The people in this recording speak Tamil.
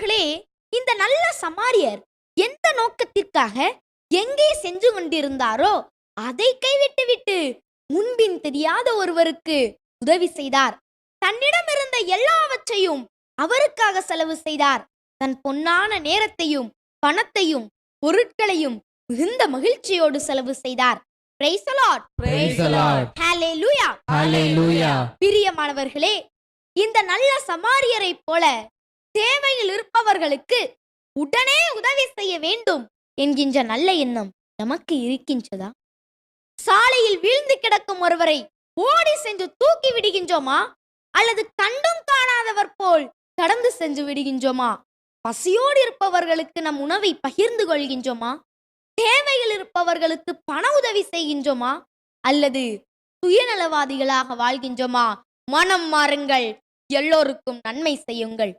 பிரியமானவர்களே, இந்த நல்ல சமாரியர் எந்த நோக்கத்திற்காக எங்கே சென்று கொண்டிருந்தாரோ அதை கைவிட்டுவிட்டு முன்பின் தெரியாத ஒருவருக்கு உதவி செய்தார். தன்னிடம் இருந்த எல்லாவற்றையும் அவருக்காக செலவு செய்தார். தன் பொன்னான நேரத்தையும் பணத்தையும் பொருட்களையும் மிகுந்த மகிழ்ச்சியோடு செலவு செய்தார். Praise the Lord. Praise the Lord. Hallelujah. Hallelujah. பிரியமானவர்களே, இந்த நல்ல சமாரியரைப் போல தேவையில் இருப்பவர்களுக்கு உடனே உதவி செய்ய வேண்டும் என்கின்ற நல்ல எண்ணம் நமக்கு இருக்கின்றதா? சாலையில் வீழ்ந்து கிடக்கும் ஒருவரை ஓடி சென்று தூக்கி விடுகின்றோமா, அல்லது கண்டும் காணாதவர் போல் கடந்து சென்று விடுகின்றோமா? பசியோடு இருப்பவர்களுக்கு நம் உணவை பகிர்ந்து கொள்கின்றோமா? தேவையில் இருப்பவர்களுக்கு பண உதவி செய்கின்றோமா, அல்லது சுயநலவாதிகளாக வாழ்கின்றோமா? மனம் மாறுங்கள், எல்லோருக்கும் நன்மை செய்யுங்கள்.